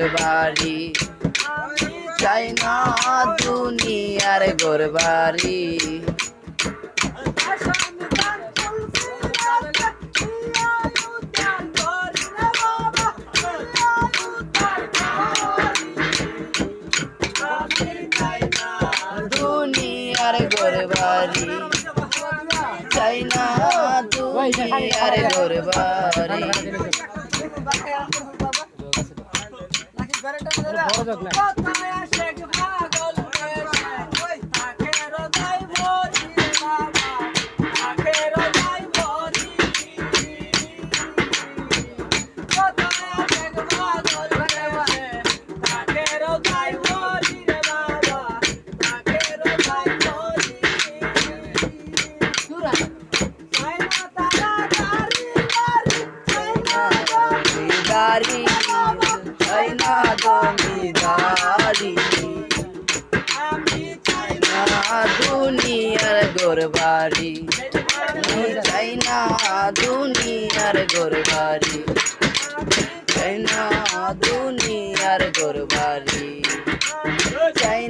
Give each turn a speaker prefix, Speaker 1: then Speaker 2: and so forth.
Speaker 1: ঘরবাড়ি চাই না দুনিয়ার ঘরবাড়ি দুনিয়ার ঘরবাড়ি চাই না দুনিয়ার ঘরবাড়ি চাই না জমিদারি চাই না দুনিয়ার ঘরবাড়ি চাই না দুনিয়ার ঘরবাড়ি চাই না দুনিয়ার ঘরবাড়ি চাই